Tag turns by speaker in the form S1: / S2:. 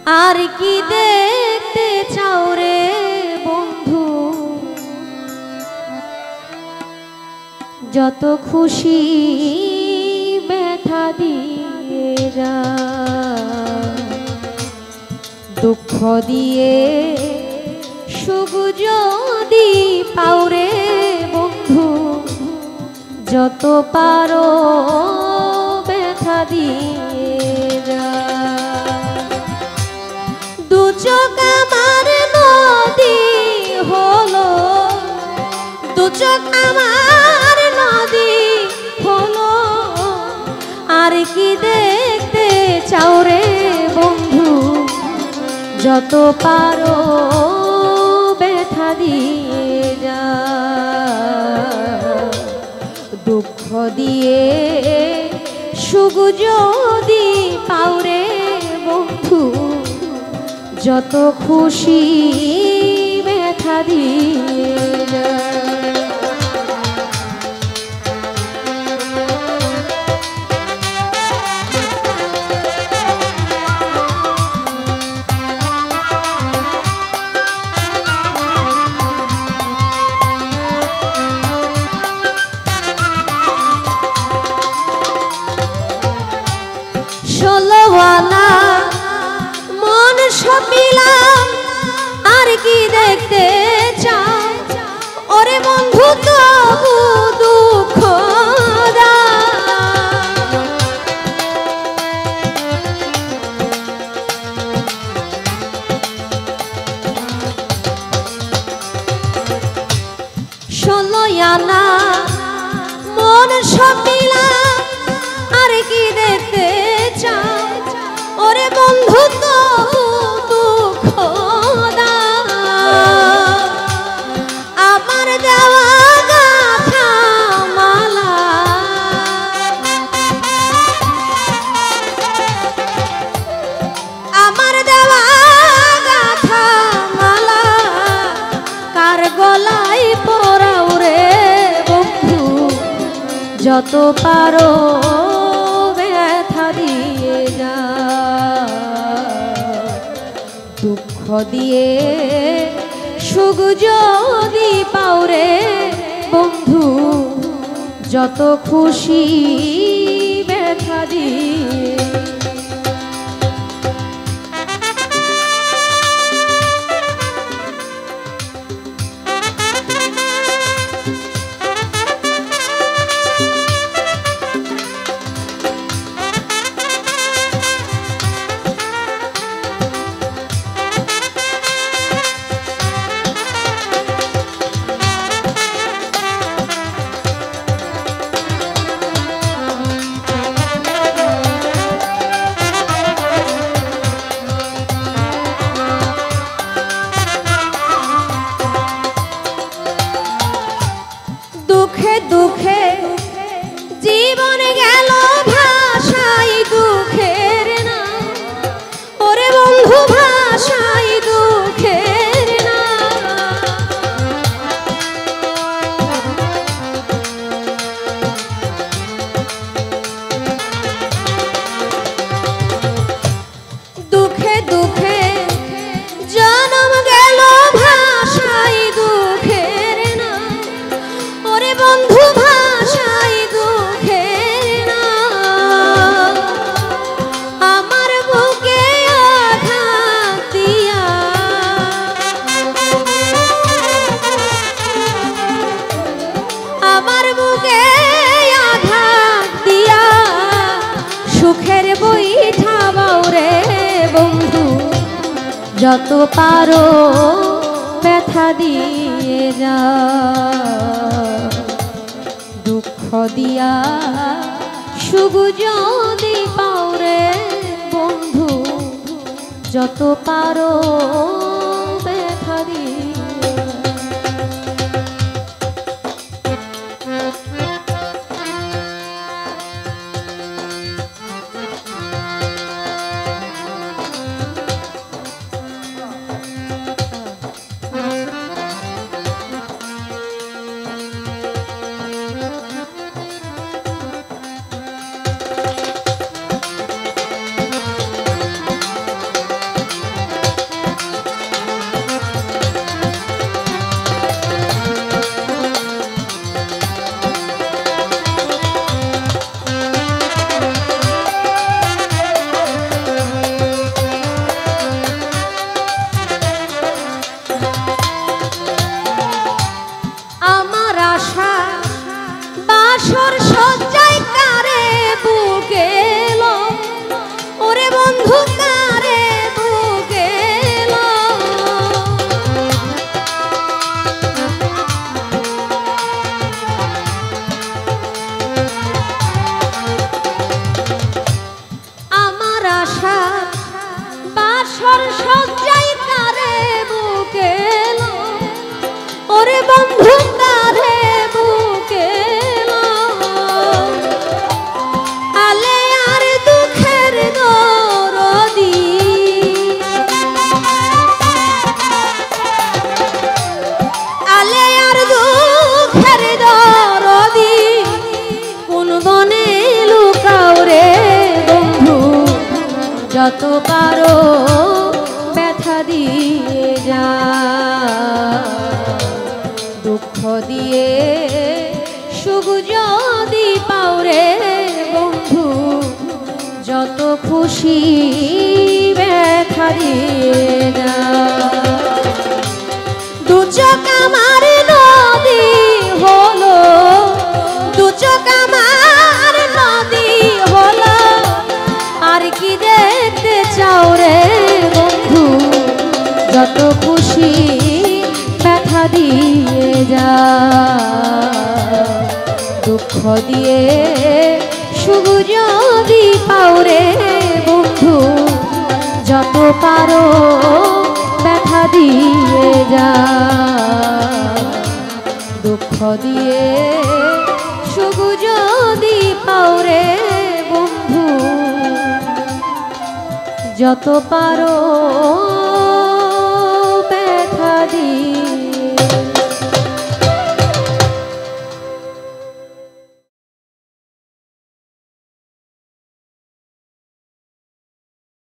S1: আর কি দেখতে চাও রে বন্ধু, যত খুশি ব্যথা দিয়ে যা, দুঃখ দিয়ে সুখ যদি পাও রে বন্ধু, যত পারো ব্যথা দিয়ে যা। দু চোখ আমার নদী হলো, দু চোখ আমার নদী হলো, আর কি দেখতে চাও রে বন্ধু, যত পারো ব্যথা দিয়ে যা, দুঃখ দিয়ে সুখ যদি পাও রে বন্ধু, যত খুশি ব্যথা দিয়ে যা। ষোলোওয়ালা মন সব মিলাম, আর কি দেখতে চাও ওরে বন্ধু, তবু দুঃখ দাও। ষোলোওয়ালা মন সব মিলাম, আর কি দেখতে চাও ওরে বন্ধু, তবু দুঃখ দাও। আমার দেওয়া গাথা মালা, আমার দেওয়া গাথা মালা, কার গলায় পরাও রে বন্ধু, যত পারো ব্যথা দিয়ে যা, দুঃখ দিয়ে সুখ যদি পাও রে বন্ধু, যত খুশি ব্যথা দিয়ে। দুঃখে দুঃখে জীবন গেল ভাষাই দুঃখের না, ওরে বন্ধু ভাষাই দুঃখের না। দুঃখে দুঃখে জন্ম গেল ভাষাই দুঃখের না, ওরে বন্ধু ভাষাই দুঃখের না। আমার বুকে আঘাত দিয়া, আমার বুকে আঘাত দিয়া, সুখের বৈঠা বাও রে বন্ধু, যত পারো ব্যথা দিয়ে যা, দুঃখ দিয়া সুখ যদি পাও রে বন্ধু, যত পারো ব্যথা দিয়ে। যত পারো ব্যথা দিয়ে যা, দুঃখ দিয়ে সুখ যদি পাওরে বন্ধু, যত খুশি ব্যথা দিয়ে যা। দু চোখ আমার নদী হলো, দু চোখ আমার নদী হলো, আর কি দেখতে চাও রে বন্ধু, যত খুশি ব্যথা দিয়ে যা, দুঃখ দিয়ে সুখ যদি পাওরে বন্ধু, যত পারো ব্যথা দিয়ে যা, দুঃখ দিয়ে সুখ যদি পাওরে বন্ধু, যত পারো ব্যথা দিয়ে